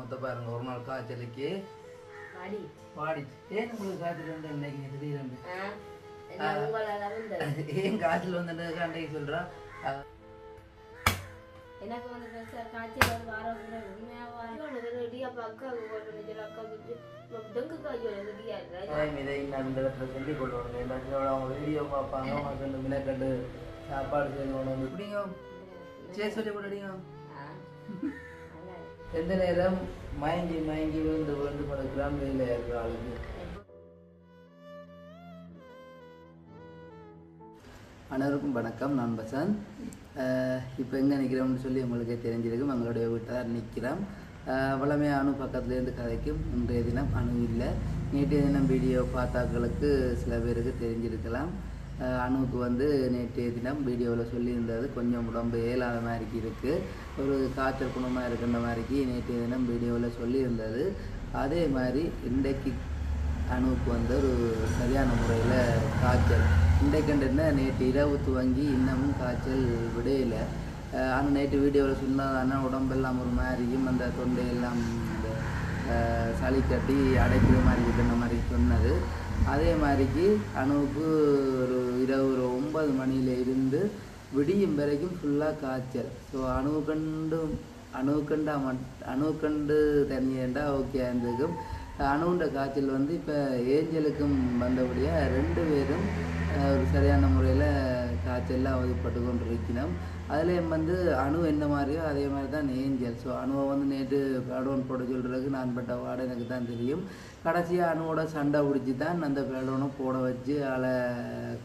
மொத்த பாருங்க ஒரு நாள் காய்ச்சலுக்கு பாடி ஏன் உங்களுக்கு காய்ச்சல் வந்து இன்னைக்கு திடீர்னு ஏன் காய்ச்சல் வந்து அன்றைக்கு சொல்றான் எனக்கு வந்து காய்ச்சல் வார உண்மையாக இடியாப்பா அக்காவுக்கு போட்டு அக்காவுக்கு டெங்கு காய்ச்சல் சொல்லி கொள்வாங்க எல்லாத்தையும் அவங்க வீடியோ பார்ப்பாங்க மக்கள் மினக்கண்டு சாப்பாடு செய்து கொண்டு வந்து இப்படிங்க சரி சொல்லி கொண்டாடிங்க எந்த நேரம் மயங்கி மயங்கி விழுந்து விழுந்து படுக்கிறான் வெயில இருக்கிற ஆளுக்கு. அனைவருக்கும் வணக்கம், நான் பசந்த். இப்போ எங்கே நிற்கிறோம்னு சொல்லி உங்களுக்கே தெரிஞ்சிருக்கும். எங்களுடைய வீட்டார் நிற்கிறோம். வளமையாக அணு பக்கத்துலேருந்து கதைக்கும். இன்றைய தினம் அணு இல்லை. நேற்றைய தினம் வீடியோ பார்த்தாக்களுக்கு சில பேருக்கு தெரிஞ்சிருக்கலாம். அணுவுக்கு வந்து நேற்றைய தினம் வீடியோவில் சொல்லியிருந்தது கொஞ்சம் உடம்பு ஏலாத மாதிரிக்கு இருக்குது, ஒரு காய்ச்சல் குணமாக இருக்கின்ற மாதிரிக்கு நேற்றைய தினம் வீடியோவில் சொல்லியிருந்தது. அதே மாதிரி இன்றைக்கு அணுவுக்கு வந்து ஒரு சரியான முறையில் காய்ச்சல் இன்றைக்கண்டுன்னா நேற்று இரவு துவங்கி இன்னமும் காய்ச்சல் விடையில. ஆனால் நேற்று வீடியோவில் சொன்னதானா உடம்பெல்லாம் ஒரு மாதிரியும் அந்த தொண்டையெல்லாம் இந்த சளி கட்டி அடைக்கிற மாதிரி இருக்கின்ற மாதிரி சொன்னது. அதே மாதிரிக்கு அணுவுக்கு ஒரு இரவு ஒரு 9 மணியில் இருந்து விடியும் வரைக்கும் ஃபுல்லாக காய்ச்சல். ஸோ அணுக்கண்டு தனியேண்டா ஓகே இருந்திருக்கும். அணுண்ட காய்ச்சல் வந்து இப்போ ஏஞ்சலுக்கும் வந்தபடியாக 2 பேரும் ஒரு சரியான முறையில் காய்ச்சல்லாம் அவதிப்பட்டு கொண்டு இருக்கணும். அதுலேயும் வந்து அணு என்ன மாதிரியோ அதே மாதிரி தான் ஏஞ்சல். ஸோ அணுவை வந்து நேற்று பேடோன் போட சொல்கிறதுக்கு நான் பட்ட வாடை எனக்கு தான் தெரியும். கடைசியாக அணுவோட சண்டை பிடிச்சி தான் அந்த பேடோனை போட வச்சு அதை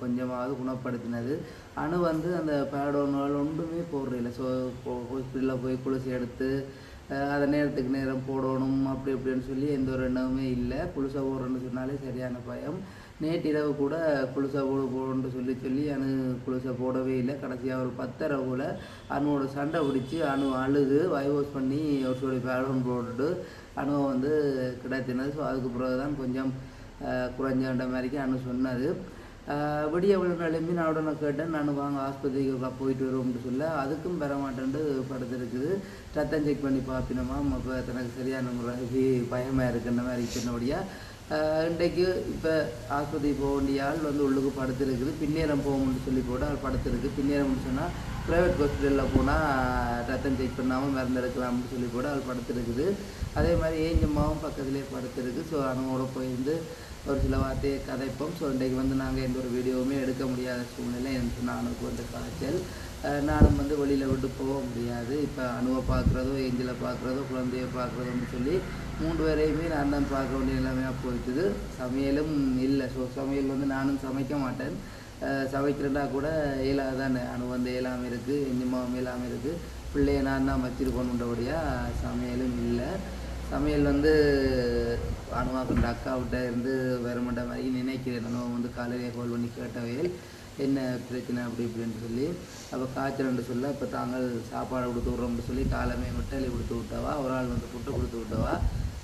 கொஞ்சமாவது குணப்படுத்தினது. அணு வந்து அந்த பேடோனால் ஒன்றுமே போடுறதில்லை. ஸோ ஹாஸ்பிட்டலில் போய் குளிச்சு எடுத்து அதை நேரத்துக்கு நேரம் போடணும் அப்படி இப்படின்னு சொல்லி எந்த ஒரு எண்ணமுமே இல்லை. குளிசை போடுறேன்னு சொன்னாலே சரியான பயம். நேற்றிரவு கூட குளிசை போடணுன்னு சொல்லி அணு குளிசை போடவே இல்லை. கடைசியாக ஒரு 10:30 போல் அணுவோட சண்டை பிடிச்சி அணு அழுது வைவாஷ் பண்ணி ஒரு சொல்லி பேடோன் போட்டுட்டு அணுவை வந்து கிடைத்தினது. ஸோ அதுக்கு பிறகு தான் கொஞ்சம் குறைஞ்ச மாதிரிக்கு அணு சொன்னது. விடிய விழுந்தாலுமே நான் உடனே கேட்டேன், நான் வாங்க ஆஸ்பத்திரிக்கு போயிட்டு வருவோம்னு சொல்ல அதுக்கும் பெற மாட்டேன்ட்டு படுத்துருக்குது. ரத்தம் செக் பண்ணி பார்ப்பினோமா அப்போ தனக்கு சரியான முறைக்கு பயமாக இருக்குன்ற மாதிரி சொன்னபடியாக இன்றைக்கு இப்போ ஆஸ்பத்திரி போக வேண்டிய ஆள் வந்து உள்ளுக்கு படுத்துருக்குது. பின்னேரம் போகணும்னு சொல்லி போட்டு ஆள் படுத்துருக்கு. பின்னேரம்னு சொன்னால் ப்ரைவேட் ஹாஸ்பிட்டலில் போனால் ரத்தம் செக் பண்ணாமல் மருந்தெடுக்கலாம்னு சொல்லி போட்டு ஆள் படுத்துருக்குது. அதே மாதிரி ஏஞ்சம்மாவும் பக்கத்துலேயே படுத்துருக்கு. ஸோ அவனோட போயிருந்து ஒரு சில வார்த்தையை கதைப்போம். ஸோ இன்றைக்கு வந்து நாங்கள் எந்த ஒரு வீடியோவுமே எடுக்க முடியாத சூழ்நிலை. எனக்கு நானுக்கு வந்து காய்ச்சல், நானும் வந்து வெளியில் விட்டு போக முடியாது. இப்போ அணுவை பார்க்குறதோ ஏஞ்சலை பார்க்குறதோ குழந்தையை பார்க்குறதோன்னு சொல்லி 3 பேரையுமே நான் தான் பார்க்க வேண்டிய நிலைமையாக போயிடுது. சமையலும் இல்லை. ஸோ சமையல் வந்து நானும் சமைக்க மாட்டேன். சமைக்கிறதா கூட இயலாது தானே. அணு வந்து இயலாமல் இருக்குது, எஞ்சிமாவும் இயலாமல் இருக்குது. பிள்ளைய நான் தான் வச்சிருக்கணுன்றபடியாக சமையலும் இல்லை. சமையல் வந்து அணுவாக்கின்ற அக்காவிட்ட இருந்து வருமண்ட மாதிரி நினைக்கிறேன். அணுவை வந்து காலையிலே கால் பண்ணி கேட்டவையில் என்ன பிரச்சனை அப்படி இப்படின்னு சொல்லி அப்போ காய்ச்சல்னு சொல்ல இப்போ தாங்கள் சாப்பாடு கொடுத்து விட்றோம்னு சொல்லி காலமே மிட்டாலி கொடுத்து விட்டவா, ஒரு ஆள் வந்து புட்டு கொடுத்து விட்டவா.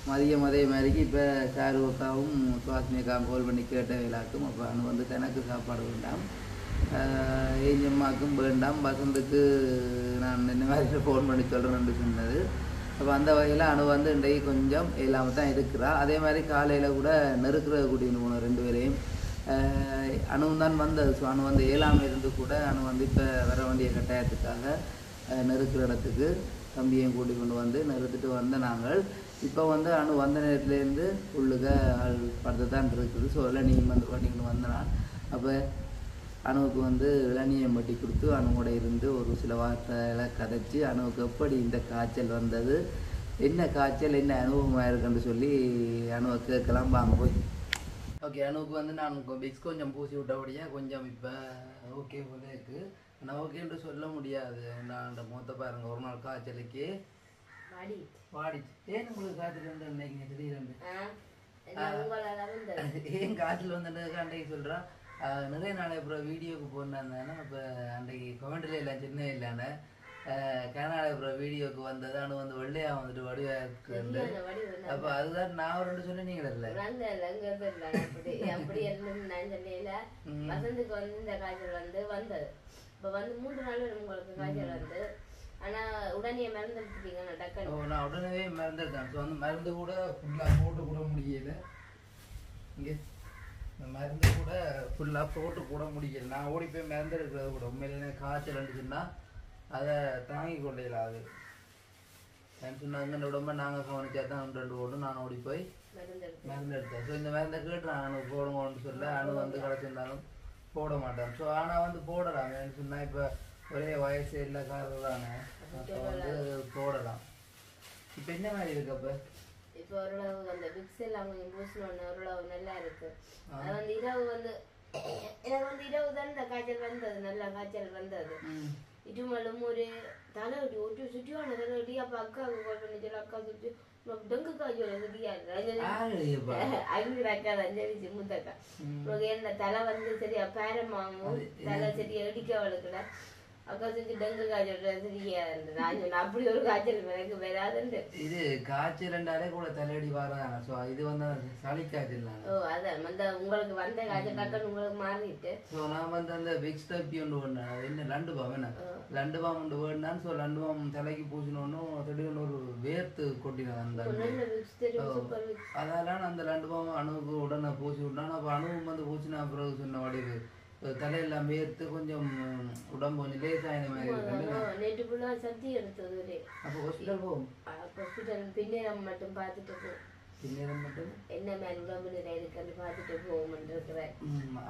மதியம் அதே மாதிரிக்கு இப்போ சாரு அக்காவும் சுவாசினி அக்காவும் கால் பண்ணி கேட்டவையிலாக்கும். அப்போ அணு வந்து தனக்கு சாப்பாடு வேண்டாம், ஏஞ்சம்மாவுக்கும் வேண்டாம், வசந்துக்கு நான் என்ன மாதிரி ஃபோன் பண்ணி சொல்கிறேன்னு சொன்னது. அப்போ அந்த வகையில் அணு வந்து இன்றைக்கு கொஞ்சம் இல்லாமல் தான் இருக்கிறா. அதே மாதிரி காலையில் கூட நெருக்கிற கூட்டின்னு போனோம் 2 பேரையும். அணுவும் தான் வந்தது. ஸோ அணு வந்து இயலாமல் இருந்து கூட அணு வந்து இப்போ வர வேண்டிய கட்டாயத்துக்காக நெருக்கிற இடத்துக்கு தம்பியையும் கூட்டி கொண்டு வந்து நிறுத்திட்டு வந்த நாங்கள். இப்போ வந்து அணு வந்த நேரத்துலேருந்து உள்ளுக ஆள் படுத்து தான் இருக்குது. ஸோ இளநியும் வந்து பண்ணிக்கிட்டு வந்தனான். அப்போ அணுவுக்கு வந்து இளநியை மட்டி கொடுத்து அணுவோட இருந்து ஒரு சில வார்த்தைகளை கதைச்சி அணுவுக்கு எப்படி இந்த காய்ச்சல் வந்தது, என்ன காய்ச்சல், என்ன அனுபவமாக இருக்குன்னு சொல்லி அணுவை கேட்கலாம் வாங்க போய். ஓகே, அணுவுக்கு வந்து நான் விக்ஸ் கொஞ்சம் பூசி விட்டபடியாக கொஞ்சம் இப்போ ஓகே போல இருக்குது. ஆனால் ஓகேன்ட்டு சொல்ல முடியாது. நான் அந்த மூத்த பாருங்க ஒரு நாள் காய்ச்சலுக்கு வாடிச்சு. ஏன் உங்களுக்கு காய்ச்சல் வந்து இன்னைக்கு திடீர்னு ஏன் காய்ச்சல் வந்து அன்றைக்கு சொல்கிறான். நிறைய நாள் அப்புறம் வீடியோவுக்கு போனாந்தானே. இப்போ அன்றைக்கு கமெண்ட்ல இல்லை சின்ன இல்லைன்னு கனடா அப்புறம் வீடியோவுக்கு வந்தது அணு வந்து வெள்ளையாக வந்துட்டு வடிவாக இருக்குது. அப்போ அதுதான் நான் ஒரு 2 சொன்னேன் நீங்கள் இல்லை அப்படி நான் சொன்னேன். வசந்துக்கு வந்து இந்த காய்ச்சல் வந்து வந்தது. இப்போ வந்து 3 நாள் உங்களுக்கு காய்ச்சல் வந்து ஆனால் உடனே மருந்து எடுத்துட்டீங்க டக்குனு. நான் உடனே மருந்து எடுத்தேன். ஸோ அந்த மருந்து கூட ஃபுல்லாக போட்டு கூட முடியல. இங்கே இந்த மருந்து கூட ஃபுல்லாக போட்டு கூட முடியல. நான் ஓடி போய் மருந்து எடுக்கிறது கூட உண்மையிலே காய்ச்சல் இருந்துச்சுன்னா அதை தாங்கி கொள்ளையில அது சொன்னாங்க. இந்த உடம்பை நாங்கள் கவனிச்சா தான் 2 ஓடும் நான் ஓடி போய் மருந்து எடுத்தேன். ஸோ இந்த மருந்தை கேட்டு நான் போடுங்கன்னு சொல்ல அணு வந்து கிடச்சிருந்தாலும் போட மாட்டேன். ஸோ ஆனால் வந்து போடலாம் சொன்னால் இப்போ ஒரே வயசு இல்லை காரணம் தானே, அப்போ வந்து போடலாம். இப்போ என்ன மாதிரி இருக்கு? அப்போ இப்போ ஓரளவு அந்த விக்ஸ் எல்லாம் கொஞ்சம் பூசணும்னு ஓரளவு நல்லா இருக்கு. அது வந்து இரவு வந்து எனக்கு வந்து இரவு தான் இந்த காய்ச்சல் வந்தது, நல்லா காய்ச்சல் வந்தது. இருமலும் ஒரு தலைவலி ஒரு சுற்றியான தலைவலி. அப்போ அக்காவுக்கு கால் பண்ணி சொல்லி அக்கா சுற்றி டெங்கு காய்ச்சல் தெரியாது அங்கே அக்கா அஞ்சலி சிம்முத்தக்கா உனக்கு என்ன தலை வந்து சரியா பேரமாவும் தலை சரியா இடிக்க வளர்க்கல அக்கா செஞ்சு டெங்கு காய்ச்சல் தெரியாது. நான் சொன்னேன் அப்படி ஒரு காய்ச்சல் எனக்கு வராதுண்டு. இது காய்ச்சல்ண்டாலே கூட தலையடி வராங்க. ஸோ இது வந்து சளி காய்ச்சல். அதான் வந்து உங்களுக்கு வந்த காய்ச்சல் டக்குன்னு உங்களுக்கு மாறிட்டு. ஸோ நான் வந்து அந்த விக்ஸ் தப்பி ஒன்று வேணேன். அது என்ன லண்டு பாம் என்ன லண்டு பாம் ஒன்று வேணான்னு. ஸோ லண்டு பாம் தலைக்கு பூசினோன்னும் திடீர்னு ஒரு வேர்த்து கொட்டினேன். அந்த அதெல்லாம் அந்த லண்டு பாம் அணுவுக்கு உடனே பூசி விட்டான். அப்போ அணுவும் வந்து பூசினா பிறகு சொன்ன வடிவு தலையெல்லாம் வேர்த்து கொஞ்சம் உடம்பு கொஞ்சம் லேசான மாதிரி இருக்கு. நேற்று ஃபுல்லாக சத்தி எடுத்தது. அப்போ ஹாஸ்பிட்டல் போகும். ஹாஸ்பிட்டல் பின்னேரம் மட்டும் பார்த்துட்டு போ. பின்னேரம் மட்டும் என்ன மாதிரி உடம்பு நிறைய இருக்குன்னு பார்த்துட்டு போகும்னு இருக்கிறேன்.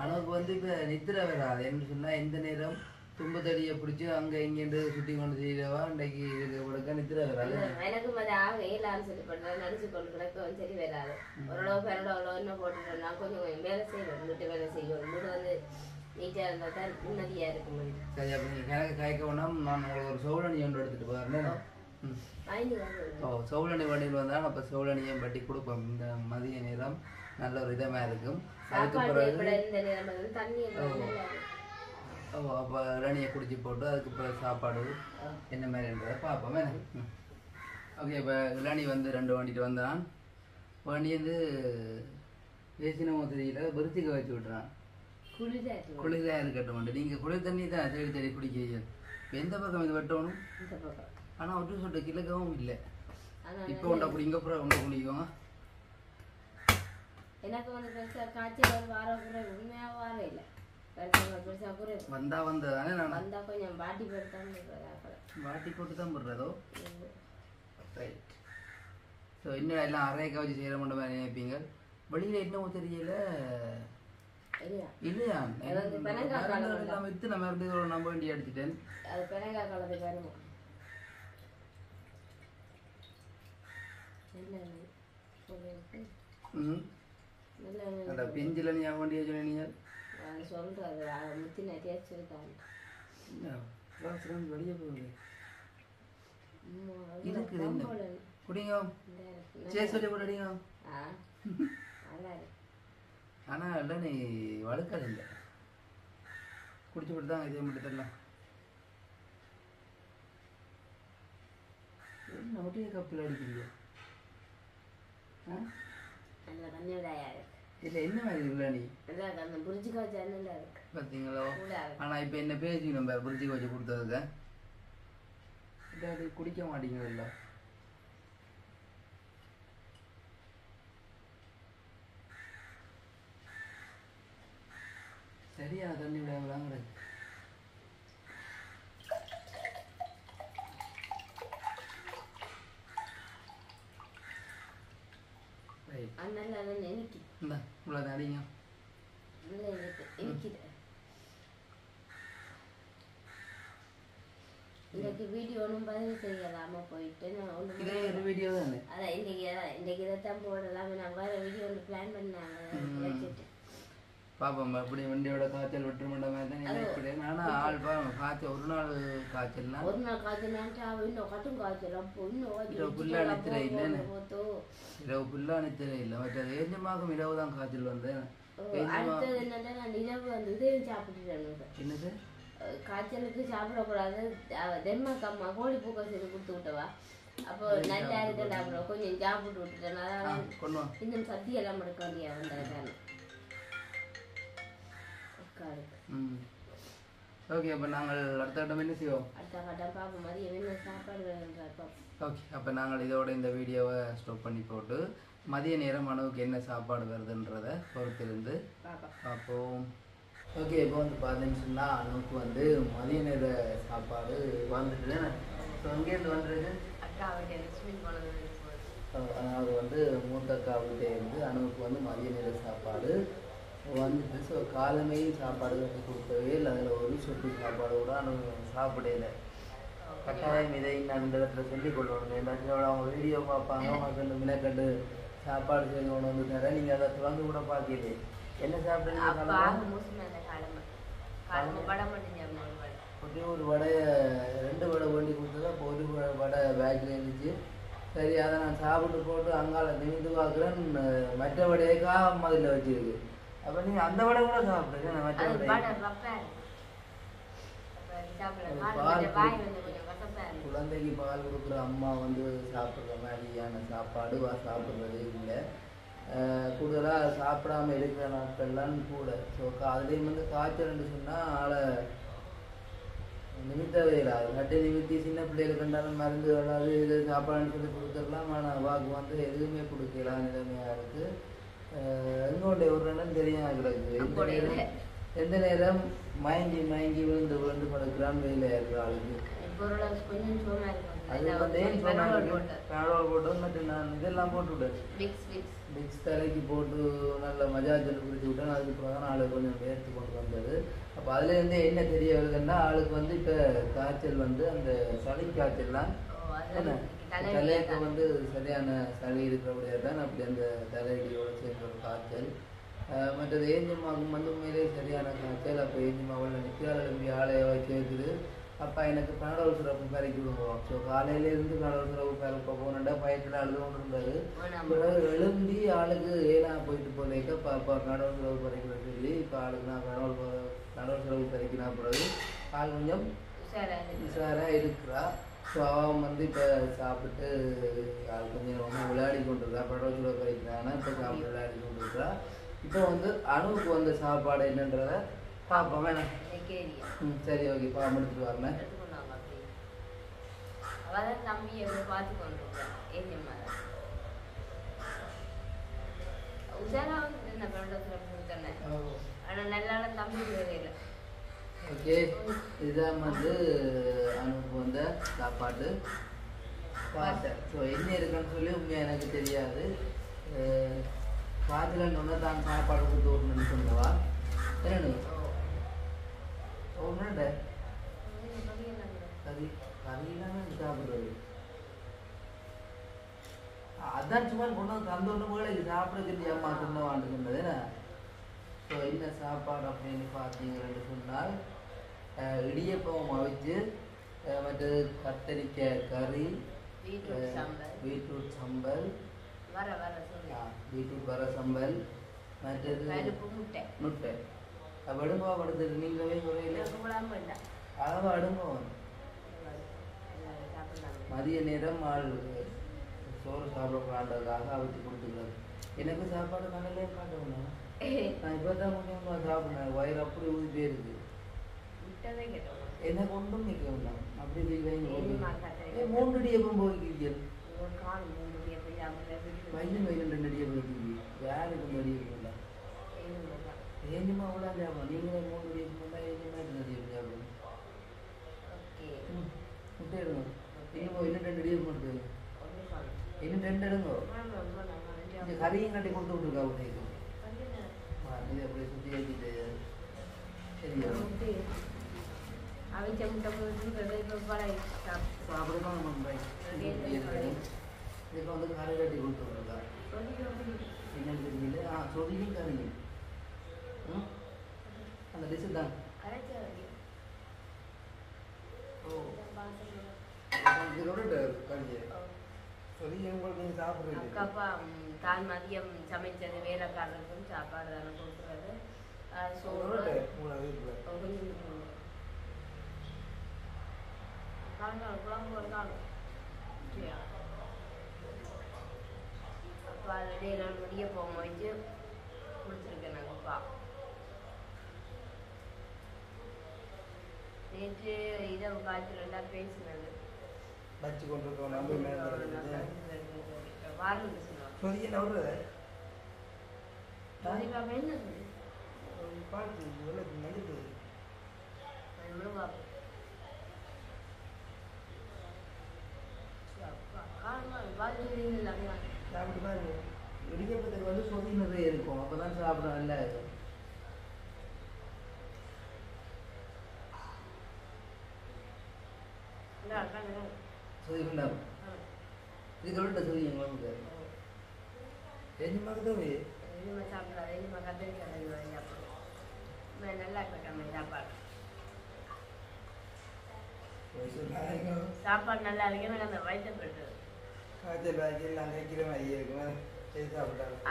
அணுவுக்கு வந்து இப்போ நித்திரை வராது. என்ன சொன்னால் எந்த நேரம் தும்பு தடியை பிடிச்சி அங்கே இங்கேண்டு சுற்றி கொண்டு செய்யவா இன்றைக்கு இதுக்கு கொடுக்க நித்திரை வராது. எனக்கும் அது ஆக இயலான்னு சொல்லி பண்ணுறேன். நடிச்சு கொண்டு கிடக்கவும் சரி வராது. ஓரளவு பெரடோ என்ன போட்டுட்டோம்னா கொஞ்சம் வேலை செய்யணும், வீட்டு வேலை செய்யணும். வீடு வந்து நீட்டாக இருந்தால் தான் நிம்மதியாக இருக்கும். சரி, அப்போ நீங்கள் கிணக்கு காய்க்க வேணாம். நான் உங்களுக்கு ஒரு சோழனி ஒன்று எடுத்துகிட்டு போகிறேன். சோழனி வண்டியில் வந்தால் அப்போ சோழனியை பட்டி கொடுப்போம். இந்த மதிய நேரம் நல்ல ஒரு இதமாக இருக்கும். அதுக்கு பிறகு அப்போ இளநியை குடிச்சு போட்டு அதுக்கு பிறகு சாப்பாடு என்ன மாதிரின்றதை பார்ப்போம். ஓகே, இப்போ இளநி வந்து 2 வண்டிட்டு வந்தான். வண்டி வந்து பேசினவங்க தெரியல விருத்திக்க வச்சு விட்றான். குளிராக இருக்கட்டும் வந்து நீங்கள் குளிர் தண்ணி தான் தேடி தேடி குடிக்கிறீங்க. எந்த பக்கம் இது வெட்டணும்? ஆனால் ஒட்டு சொட்டு கிழக்கவும் இல்லை. இப்போ உண்டா குடிங்க அப்புறம் உண்டை குடிக்குவோங்க. எனக்கு வந்து பெருசாக காய்ச்சல் ஒரு வாரம் கூட உண்மையாக வாரம் இல்லை. பெருசாக கூட வந்ததானே நான் வந்தால் கொஞ்சம் பாட்டி போட்டு தான் பாட்டி போட்டு தான் போடுறதோ. ரைட். ஸோ இன்னும் எல்லாம் அரைக்க வச்சு செய்கிற மட்டும் மாதிரி நினைப்பீங்க. வெளியில் இன்னும் தெரியல இல்லையா? இத்தனை மருந்து நம்ப வேண்டி அடிச்சுட்டேன். அது பெனங்காய் கலந்து பாருங்க. பிஞ்சில் நீ வேண்டிய சொன்னீங்க சொல்றது முத்தி நிறைய வச்சிருக்காங்க. வெளியே போகுது இருக்குது குடிங்க. சரி சொல்லி போடுறீங்க. ஆனால் இல்லை நீ வழுக்கல் இல்லை குடிச்சு போட்டு தான் இதே மட்டும் தெரியல. ஒட்டிய கப்பில் அடிக்கிறீங்க. இல்லை என்ன மாதிரி இல்லை நீ புரிஞ்சு காய்ச்சல் பார்த்தீங்களோ. ஆனால் இப்போ என்ன பேசிக்கணும் பேர் புரிஞ்சு வச்சு கொடுத்ததுக்கு அது குடிக்க மாட்டேங்குது. சரியா தண்ணி விளையாடலாம் கிடையாது. அடிங்க இன்னைக்கு வீடியோ ஒன்றும் பதிவு செய்யலாம போயிட்டு வீடியோ தானே. அதான் இன்னைக்கு இதைத்தான் போடலாம். நான் வேற வீடியோ ஒன்று பிளான் பண்ணாங்க. பாப்போம் அப்படி வண்டியோட காய்ச்சல் விட்டு மண்ட மாதிரி தான் நினைக்கிறேன். ஆனால் ஆள் பாருங்க காய்ச்சல் ஒரு நாள் காய்ச்சல்னா இன்னும் கட்டும் காய்ச்சல் அப்போ இரவு ஃபுல்லாக நித்திரை இல்லைன்னு இரவு ஃபுல்லாக நித்திரை இல்லை. மற்றது 7 மாதம் இரவு தான் காய்ச்சல் வந்தேன். அடுத்தது என்னன்னா நான் இரவு வந்து இதையும் சாப்பிட்டுட்டேன். என்னது காய்ச்சலுக்கு சாப்பிடக்கூடாது. தெம்மாக்கம்மா கோழி பூக்க செய்து கொடுத்து விட்டவா. அப்போ நல்லா இருக்குடா அப்புறம் கொஞ்சம் சாப்பிட்டு விட்டுட்டேன். அதான் இன்னும் சத்தி எல்லாம் எடுக்க வேண்டிய வந்தேன். ஓகே, அப்போ நாங்கள் அடுத்த கட்டம் என்ன செய்வோம்? அடுத்த கட்டம் பார்ப்போம், மதியம் என்ன சாப்பாடு பார்ப்போம். ஓகே, அப்போ நாங்கள் இதோட இந்த வீடியோவை ஸ்டாப் பண்ணி போட்டு மதிய நேரம் அணுவுக்கு என்ன சாப்பாடு வருதுன்றதை பொறுத்திருந்து பார்ப்போம். ஓகே, இப்போ வந்து பார்த்தீங்கன்னு சொன்னால் அணுவுக்கு வந்து மதிய நேர சாப்பாடு வந்துட்டு ஸோ அங்கேருந்து வந்துருக்கு அக்கா வீட்டு லட்சுமி போனது. அதாவது வந்து மூத்த அக்கா வீட்டே இருந்து அணுவுக்கு வந்து மதிய நேர சாப்பாடு வந்துட்டு. ஸோ காலமையும் சாப்பாடு கட்டி கொடுக்கவே இல்லை, அதில் ஒரு சொட்டு சாப்பாடு கூட அணு சாப்பிடல. கட்டாயம் இதை நான் இந்த இடத்துல சொல்லிக் கொள்ளணும். ஏதாச்சும் அவங்க வீடியோ பார்ப்பாங்க, அவங்க ரெண்டு மினக்கட்டு சாப்பாடு செய்து கொண்டு வந்து தரேன், நீங்கள் அதை தொடர்ந்து கூட பார்க்கல. என்ன சாப்பிட்டீங்க? ஒரே ஒரு வடையை 2 வடை வேண்டி கொடுத்தது. அப்போ ஒரு வடை பேக்கில் இருந்துச்சு. சரி, அதை நான் சாப்பிட்டு போட்டு அங்கால நிமிந்து பார்க்குறேன், மற்ற வடையை காமதில் வச்சிருக்கு. அப்போ நீங்கள் அந்த வடை கூட சாப்பிடுங்க. மற்ற குழந்தைக்கு பால் கொடுக்குற அம்மா வந்து சாப்பிட்ற மாதிரியான சாப்பாடு சாப்பிட்றதே இல்லை. கூடுதலாக சாப்பிடாம இருக்கிற நாட்கள்லாம் கூட. ஸோ அதுலேயும் வந்து காய்ச்சல்னு சொன்னால் ஆளை நிமித்தவே இல்லை. நட்டு நிமித்தி சின்ன பிள்ளைகள் கண்டாலும் மருந்து வராது, இது சாப்பாடுன்னு சொல்லி கொடுத்துடலாம். ஆனால் வாக்கு வந்து எதுவுமே கொடுக்கலாம் நிலைமையாக இருக்குது. எங்கோடைய ஒரு இடம் தெரியும் கிடக்கு. எந்த நேரம் மயங்கி விழுந்து படுக்கிறான் வெயில இருக்கிற ஆளுக்கு. அது வந்து பேனோல் போட்டு மற்றும் நான் இதெல்லாம் போட்டுவிட்டேன். மிக்ஸ் தலைக்கு போட்டு நல்ல மஜாஜல் குடிச்சு விட்டேன். அதுக்கப்புறம் தான் ஆளுக்கு கொஞ்சம் வேர்த்து கொண்டு வந்தது. அப்போ அதுலேருந்து என்ன தெரிய வருதுன்னா, ஆளுக்கு வந்து இப்போ காய்ச்சல் வந்து அந்த சளி காய்ச்சல்லாம் என்ன தலைக்கு வந்து சரியான சளி இருக்கிறபடியாக தான் அப்படி அந்த தலையடியோடு சேர்ந்த ஒரு காய்ச்சல். மற்றது ஏஞ்சிமாவுக்கும் வந்து உண்மையிலே சரியான காய்ச்சல். அப்போ ஏஞ்சிமாவில் நிற்கிறாள், எழும்பி ஆலையை வச்சு வைக்குது. அப்பா எனக்கு பனடோல் சிறப்பு பறக்கி விடுவோம். ஸோ காலையிலேருந்து பனடோல் சிறப்பு பறக்க போனேன்டா பயத்தில் அழுது கொண்டு இருந்தாரு. பிறகு எழும்பி ஆளுக்கு ஏனா போயிட்டு போலேக்க அப்பா பனடோல் சிறப்பு பறக்கிற சொல்லி இப்போ ஆளுக்கு நான் பனடோல் சிறப்பு பறக்கினா பிறகு ஆள் கொஞ்சம் உஷாராக இருக்கிறா. ஸோ அவன் வந்து இப்போ சாப்பிட்டு ஆள் கொஞ்சம் ரொம்ப விளையாடி கொண்டு இருக்கா. பனடோல் சிறப்பு பறிக்கிறாங்கன்னா இப்போ சாப்பிட்டு விளையாடி கொண்டு இருக்கிறா. இப்போ வந்து அணுவுக்கு வந்த சாப்பாடு என்னன்றதை பார்ப்போம். வேணாம், சரி, ஓகே, பாம்பு எடுத்துட்டு வரேன். ஓகே, இதுதான் வந்து அணுவுக்கு வந்த சாப்பாடு பார்த்தேன். ஸோ என்ன இருக்குன்னு சொல்லி உண்மையாக எனக்கு தெரியாது. காய்ச்சல் ஒன்று தான் சாப்பாடு கொடுத்து விடணும்னு சொன்னவா என்ன ஒன்றுண்ட கறியெல்லாம் சாப்பிட்றது அதான் சும்மா கொண்டு வந்து தந்தோன்னு போல இது சாப்பிட்றதுக்கு அம்மா சொன்ன வாண்டுகின்றது. ஸோ என்ன சாப்பாடு அப்படின்னு பார்த்தீங்கன்னு சொன்னால் இடியப்பம் அவிச்சு, மற்றது கத்தரிக்காய் கறி, பீட்ரூட் சம்பல், பீட்ரூட் வர சம்பல், மற்றது முட்டை. அப்போ அடுங்கோ படுத்துட்டு நீங்களே குறையில அளவு அடுங்கோ. மதிய நேரம் ஆள் சோறு சாப்பிடக்கூடாதுக்காக அவிச்சு கொடுத்துக்கிறது. எனக்கு சாப்பாடு கடலே காட்டணும். நான் இப்போ தான் கொஞ்சம் சாப்பிட்றேன். வயிறு அப்படி ஊதி போயிருக்கு. என்ன கொண்டும் நிற்க வேண்டாம். அப்படி 3 இடியப்பம் போய்க்கிறீர்கள். வயிறு 2 இடியப்பம் வைக்கிறீங்க. யாருக்கு 2 இடியப்பம் வேண்டாம். ஏஞ்சுமா அவ்வளோ சாப்பிடும். நீங்களே 3 இடியப்பம் பண்ணால் ஏஞ்சுமா 2 இடியப்பம் சாப்பிடும். முட்டை எடுங்க. இன்னும் 2 இடியப்பம் எடுத்து இன்னும் 2 எடுங்க. இந்த கறியும் கட்டி கொடுத்து விட்டுருக்கா உன்னைக்கு. இது அப்படியே சுற்றி வச்சுட்டு சரியா அவிச்ச முட்டை சாப்பிடணும். இதுக்கு வந்து கறி கட்டி கொடுத்து விட்டுருக்கா. என்னன்னு தெரியல. சொதியும் கறியும் அந்த டிஷ்ஷு தான். அக்காப்பா தான் மதியம் சமைச்சது வேலைக்காரருக்கும் சாப்பாடு தானே கொடுக்குறது. குழம்பு ஒரு காலம் அப்பா இடையில முடிய போக வச்சு கொடுத்துருக்கேன் நாங்கப்பா. நேற்று இரவு காய்ச்சல் எல்லாம் பேசினது வச்சு கொண்டு இருக்கோம் நம்ம வாரம் சொல்லுவாங்க சொல்லி என்ன வருது என்ன பார்த்து நடுது சாப்பிட்டு பாருங்க இடிக்கப்பட்டதுக்கு வந்து சொதி நிறைய இருக்கும் அப்பதான் சாப்பிட நல்லா இருக்கும் சொதி கொண்டாடும் இது சொல்லிட்ட சொதி எங்களுக்கு எஞ்சிமாக்குதாவே சாப்பாடு நல்லா இருக்கு அந்த வயிற்று காய்ச்சல் வாய்க்கல் நாங்கள் வைக்கிற மாதிரியே இருக்கும்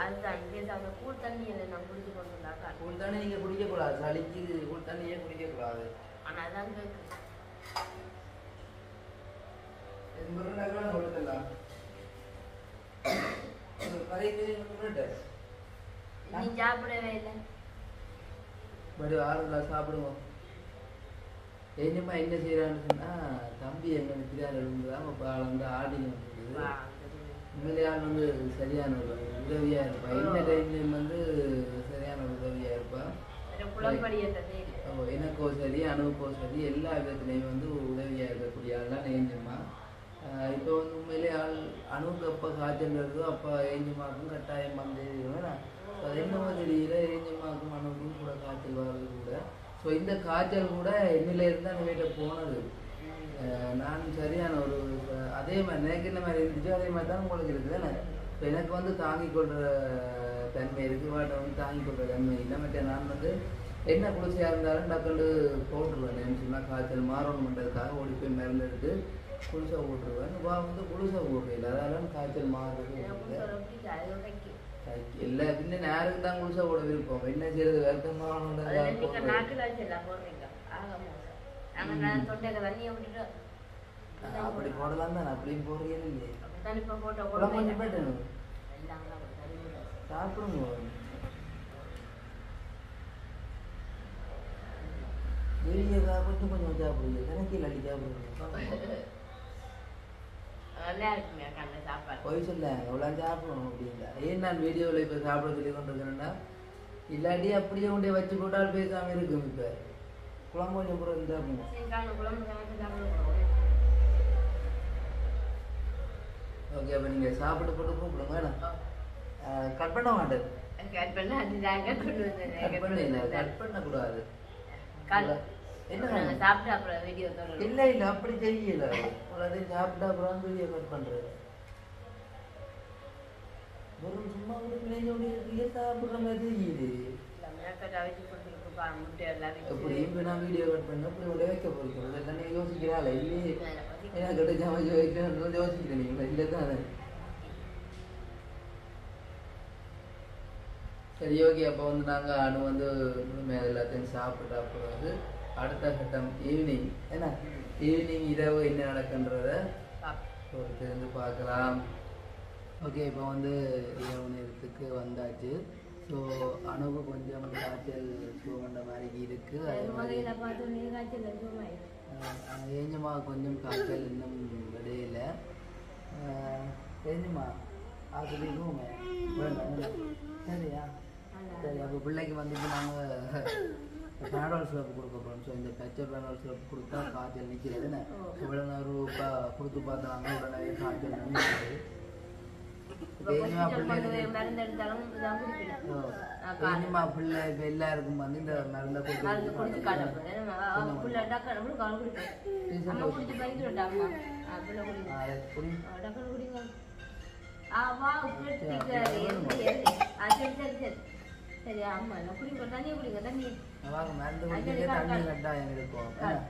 அதுதான் கூழ் தண்ணி நான் குடிச்சு கொண்டு வந்தாக்கா கூழ் தண்ணி நீங்கள் குடிக்கக்கூடாது சளிக்கு கூழ் தண்ணியே குடிக்கக்கூடாது ஆனால் அதான் கேட்கு கொடுத்துடலாம் நீ சாப்பிடவே இல்லை படி ஆறுதலாக சாப்பிடுவோம் என்னம்மா என்ன செய்யறான்னு சொன்னா தம்பி எங்க நிற்கிறாரு எழுந்துதான் இப்போ ஆள் வந்து ஆடின்னு வந்துருக்குது உண்மையிலே ஆள் வந்து சரியான ஒரு உதவியா இருப்பா என்ன டைம்லையும் வந்து சரியான உதவியா இருப்பா எனக்கோ சரி அணுவுக்கோ சரி எல்லா விதத்துலையும் வந்து உதவியா இருக்கக்கூடிய ஆள் தான் ஏஞ்சம்மா இப்போ வந்து உண்மையிலே ஆள் அணுவுக்கு அப்போ காய்ச்சல் வருதோ அப்போ ஏஞ்சம்மாவுக்கும் கட்டாயம் வந்து அது என்னவோ தெரியல ஏஞ்சம்மாவுக்கும் அணுவுக்கும் கூட காய்ச்சல் வர்றது கூட ஸோ இந்த காய்ச்சல் கூட என்னில இருந்தால் அந்த வீட்டை போனது நான் சரியான ஒரு அதே மாதிரி எனக்கு என்ன மாதிரி இருந்துச்சு அதே மாதிரி தான் உங்களுக்கு இருக்குதுன்னு இப்போ எனக்கு வந்து தாங்கிக் கொள்கிற தன்மை இருக்குது வாட்டை வந்து தாங்கிக் கொள்கிற தன்மை இல்லை மற்ற நான் வந்து என்ன குளிர்ச்சியாக இருந்தாலும் டக்குண்டு போட்டுருவேன் சொன்னால் காய்ச்சல் மாறணும் பண்ணுறதுக்காக ஓடி போய் மருந்து எடுத்து குளிசை போட்டுருவேன் வா வந்து குளிசை போடுறதில்லை அதனால காய்ச்சல் மாறுறது எல்லா பின்ன நேருக்கு தான் குளிசை போட விருப்பம் என்ன செய்யறது அப்படி போடலாம் தான் அப்படியும் போடுறீங்க இல்லையே சாப்பிடுங்க வெளியே கொஞ்சம் கொஞ்சம் சாப்பிடுங்க கணக்கில் அடி சாப்பிடுங்க போய் சொல்ல எவ்வளோ சாப்பிடணும் அப்படிங்களா ஏன் நான் வீடியோவில் இப்போ சாப்பிட சொல்லி கொண்டிருக்கேன்னா இல்லாட்டி அப்படியே கொண்டே வச்சு போட்டால் பேசாமல் இருக்கும் இப்போ குழம்பு கொஞ்சம் கூட சாப்பிடுங்க ஓகே அப்போ நீங்கள் சாப்பிட்டு போட்டு கூப்பிடுங்க வேணாம் கட் பண்ண மாட்டேன் கட் பண்ணக்கூடாது என்ன சாப்பிட்டு அப்புறம் வீடியோ இல்லை இல்லை அப்படி தெரியல அதையும் சாப்பிட்டு அப்புறம் வீடியோ கட் பண்ணுறது வெறும் சும்மா கூட பிள்ளைங்க சாப்பிட்ற மாதிரி தெரியுது எப்படி நான் வீடியோ கட் பண்ண இப்படி உடைய வைக்க போகிறேன் எல்லாமே யோசிக்கிறாள் இல்லையே ஏன்னா கிடைச்சா வச்சு வைக்கணும்னு யோசிக்கிறேன் நீங்கள் இல்லை தான் சரி ஓகே அப்போ வந்து நாங்கள் அணு வந்து முழுமையாக எல்லாத்தையும் சாப்பிட்டு அப்புறம் வந்து அடுத்த கட்டம் ஈவினிங் ஏன்னா ஈவினிங் இரவு என்ன நடக்குன்றத தெரிந்து பார்க்கலாம் ஓகே இப்போ வந்து இரவு நேரத்துக்கு வந்தாச்சு ஸோ அணுவு கொஞ்சம் காய்ச்சல் சூழ்ந்த மாதிரி இருக்குது அதே மாதிரி ஏஞ்சம்மா கொஞ்சம் காய்ச்சல் இன்னும் விடையில ஏஞ்சம்மா அதுலேயும் சரியா சரி அப்போ பிள்ளைக்கு வந்துட்டு நாங்கள் பேனல் சிறப்பு கொடுக்க போகிறோம் ஸோ இந்த பச்சை பேனல் சிறப்பு கொடுத்தா காய்ச்சல் நிற்கிறதுன்னு இவ்வளோ நேரம் கொடுத்து பார்த்தாங்க உடனே காய்ச்சல் நிற்கிறது பிள்ளை இப்போ எல்லாருக்கும் வந்து இந்த மருந்தை சரி ஆமா நான் குடிங்க தண்ணியை குடிங்க தண்ணி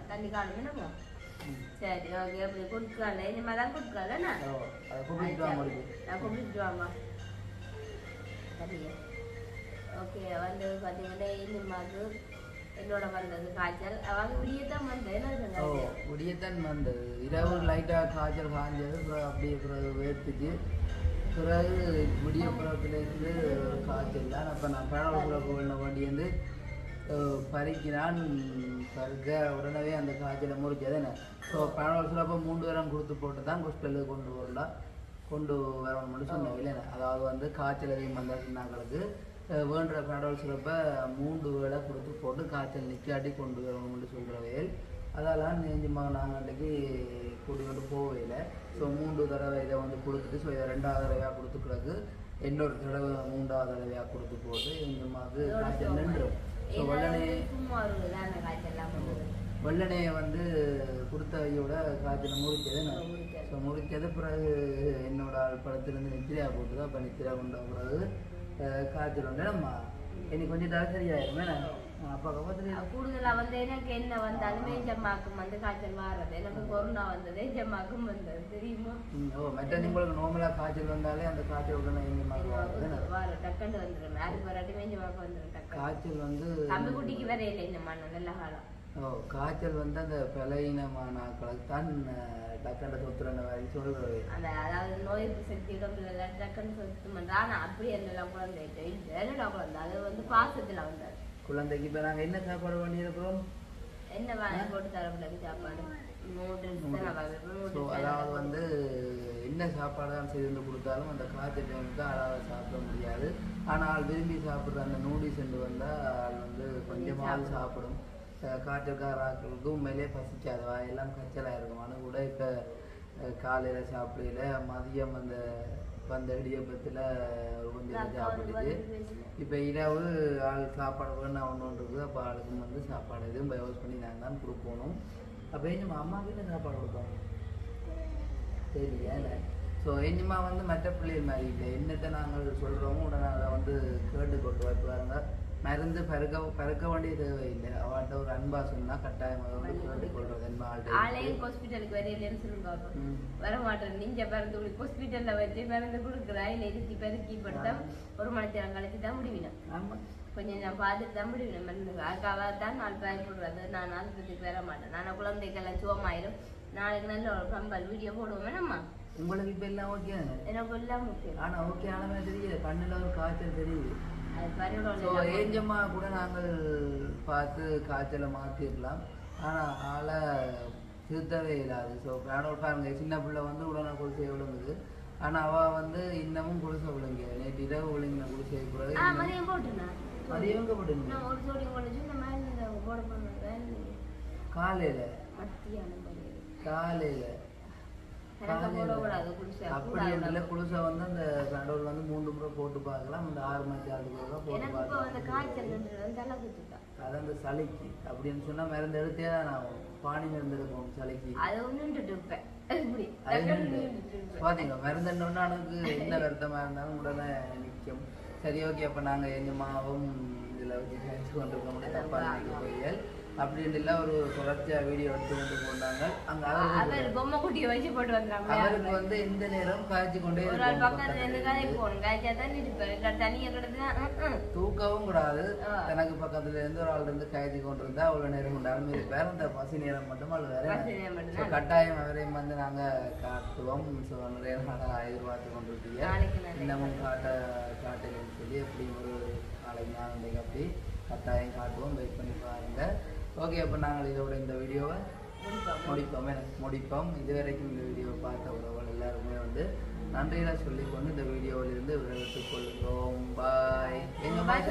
தண்ணி காணுமே நம்ம சரி ஓகே அப்படி கொடுக்கல இனிமே தான் கொடுக்கல நான் கூப்பிட்டு வாங்க சரிங்க ஓகே வந்து பார்த்தீங்கன்னா இனிமாக்கு என்னோட வந்தது காய்ச்சல் அவங்க விடியத்தான் வந்தேன் விடியத்தான் வந்தது இரவு லைட்டாக காய்ச்சல் காய்ஞ்சது அப்புறம் அப்படியே அப்புறம் வேர்த்துச்சு பிறகு விடியப்புறத்துலேருந்து காய்ச்சல் தான் அப்போ நான் பேனல் சிறப்பு வேண்டி வந்து பறிக்கிறான். பறிக்க உடனே அந்த காய்ச்சலை முறிச்சது என்ன. ஸோ பேனோல் சிறப்பாக 3 தரம் கொடுத்து போட்டு தான் ஹாஸ்பிட்டலுக்கு கொண்டு வரணும்னு சொன்னேன் இல்லைண்ணா. அதாவது வந்து காய்ச்சல் அதிகம் வந்த சின்னாக்களுக்கு வேண்டுற பேனோல் சிறப்பை 3 வேளை கொடுத்து போட்டு காய்ச்சல் நிற்காட்டி கொண்டு வரணும்னு சொல்கிறவையில் அதெல்லாம் நெஞ்சுமா நாங்கள் அன்றைக்கு கூட்டிகிட்டு போகல. ஸோ 3 தடவை இதை வந்து கொடுத்துட்டு ஸோ இதை 2வது தடவையாக கொடுத்துக்கிறது இன்னொரு தடவை 3வது தடவையாக கொடுத்து போட்டு நெஞ்சுமாவுக்கு காய்ச்சல் நின்றுடும். ஸோ வெள்ளனையை வந்து கொடுத்தவையோட காய்ச்சலை முறிச்சது. ஸோ முறிச்சது பிறகு என்னோட படத்துலேருந்து நித்திரையா போட்டுதான். அப்போ நித்திரையா கொண்ட பிறகு காய்ச்சல் வந்து நம்ம இன்னைக்கு கொஞ்சம் சரியாயிருமே. அப்போ கூடுதலாக வந்து எனக்கு என்ன வந்தாலுமே ஜம்மாக்கும் வந்து காய்ச்சல் மாறது. எனக்கு கொரோனா வந்தது ஜம்மாக்கும் வந்தது தெரியுமா. மற்ற உங்களுக்கு நார்மலாக காய்ச்சல் வந்தாலே அந்த காய்ச்சல் உடனே வர டக்குன்னு வந்துடும். யாருக்கு வராட்டியுமே ஜம்மாக்கு வந்துடும். காய்ச்சல் வந்து தம்பி குட்டிக்கு வேற இல்லை இந்த மண்ணு நல்ல காலம். காய்ச்சல் வந்து அந்த பலவீனமான ஆட்களுக்கு தான் டக்குன்னு சொத்துறன மாதிரி சொல்றது. அந்த அதாவது நோய் எதிர்ப்பு சக்தி உடம்புல டக்குன்னு சொத்து பண்ணுறா. ஆனால் அப்படி எல்லாம் குழந்தை என்னடா குழந்தை அது வந்து பாசத்தில் வந்தார். குழந்தைக்கு இப்போ நாங்கள் என்ன சாப்பாடு பண்ணியிருக்கிறோம்? என்ன வாங்கி போட்டு தரப்படாது சாப்பாடு அதாவது வந்து என்ன சாப்பாடு தான் செய்து கொடுத்தாலும் அந்த காய்ச்சல் டைமுக்கு அதாவது சாப்பிட முடியாது. ஆனால் விரும்பி சாப்பிட்ற அந்த நூடில்ஸ் என்று வந்தால் அது வந்து கொஞ்சமாவது சாப்பிடும். காய்ச்சல்காரர்களுக்கு உண்மையிலே பசிக்காது. வாயெல்லாம் கச்சலாக இருக்கும். ஆனால் கூட இப்போ காலையில் சாப்பிடல மதியம் வந்த இடியப்பத்தில் கொஞ்சம் சாப்பிடுது. இப்போ இரவு ஆள் சாப்பாடு வேணும் ஒன்று இருக்குது. அப்போ ஆளுக்கும் வந்து சாப்பாடு எதுவும் யூஸ் பண்ணி நாங்கள் தான் கொடுக்கணும். அப்போ நம்ம அம்மாவுக்கு என்ன சாப்பாடு கொடுப்போம் தெரியல. ஸோ எஞ்சுமா வந்து மற்ற பிள்ளைகள் மாதிரி இல்லை. என்னத்தை நாங்கள் சொல்கிறோமோ உடனே அதை வந்து கேட்டுக்கொண்டு வைப்பாருங்க. மருந்து பறக்க வேண்டிய தேவையில்லை. அவன்கிட்ட ஒரு அன்பா சொன்னா கட்டாயமாக கேட்டுக்கொள்றது. ஹாஸ்பிட்டலுக்கு வரையிலன்னு சொல்லுங்க வர மாட்டேன். நீங்க மருந்து ஹாஸ்பிட்டல்ல வச்சு மருந்து கொடுக்குறா இல்லை இருத்தி பெருக்கி படுத்தா 1 மணி நேரம் கழிச்சு தான் முடிவினேன். கொஞ்சம் நான் பார்த்துட்டு தான் முடிவினேன் மருந்து. அதுக்காக தான் நான் பயப்படுறது. நான் ஆஸ்பத்திரிக்கு வர மாட்டேன். நான் குழந்தைக்கெல்லாம் சுகமாயிரும். நாளைக்கு நல்ல ஒரு கம்பல் வீடியோ போடுவோம். நம்ம உங்களுக்கு இப்போ எல்லாம் ஓகே எனக்கு எல்லாம் ஓகே. ஆனால் ஓகே ஆன மாதிரி தெரியல. கண்ணில் ஒரு காய்ச்சல் தெரியுது. ஏஞ்சம்மா கூட நாங்கள் பார்த்து காய்ச்சலை மாற்றிடலாம். ஆனால் ஆளை திருத்தவே இல்லாது. ஸோ பேனோல் பாருங்க சின்ன பிள்ளை வந்து உடனே குளிசை விழுங்குது. ஆனால் அவள் வந்து இன்னமும் குளிசை விழுங்க. நேற்று இரவு விழுங்கின குளிசை கூடாது. மதியம் போட்டுருந்தேன். மதியம் போட்டுருந்தேன். காலையில் காலையில் அப்படி இல்லை. குளிசை வந்து அந்த பேனோல் வந்து 3 முறை போட்டு பார்க்கலாம். அந்த 6 மணி நேரத்துக்கு போட்டு பார்க்கலாம். அது அந்த சளிக்கு அப்படின்னு சொன்னா மருந்து எடுத்தே தான் ஆகும். பானி மருந்து எடுப்போம் சளிக்கு. பாத்தீங்க மருந்து எனக்கு என்ன வருத்தமா இருந்தாலும் உடனே நிற்கும். சரி ஓகே. அப்ப நாங்க எங்கம்மாவும் இதுல வச்சு கழிச்சு கொண்டிருக்க முடியாது. தப்பா போய்கள் அப்படின்னு இல்லை. ஒரு தொடர்ச்சியா வீடியோ எடுத்து கொண்டு போனாங்க. அங்க பொம்மை குட்டியை வச்சு போட்டு வந்தாங்க. அவருக்கு வந்து இந்த நேரம் காய்ச்சி கொண்டே தூக்கவும் கூடாது. தனக்கு பக்கத்துல இருந்து ஒரு ஆள் இருந்து காய்ச்சி கொண்டிருந்தா அவ்வளவு நேரம் கொண்டாலும் இருப்பார். அந்த பசி நேரம் மட்டும் அது வேற கட்டாயம் அவரையும் வந்து நாங்க காட்டுவோம். நிறைய நாளாக எதிர்பார்த்து கொண்டிருக்கீங்க. இன்னமும் காட்டுன்னு சொல்லி எப்படி ஒரு நாளைக்கு நாளைக்கு அப்படி கட்டாயம் காட்டுவோம். வெயிட் பண்ணி பாருங்க. ஓகே. அப்போ நாங்கள் இதோட இந்த வீடியோவை முடிப்போம். இதுவரைக்கும் இந்த வீடியோவை பார்த்த உறவுகள் எல்லாருமே வந்து நன்றியாக சொல்லிக்கொண்டு இந்த வீடியோவிலிருந்து விடைபெற்றுக் கொள்கிறோம். பாய். எங்க பாய்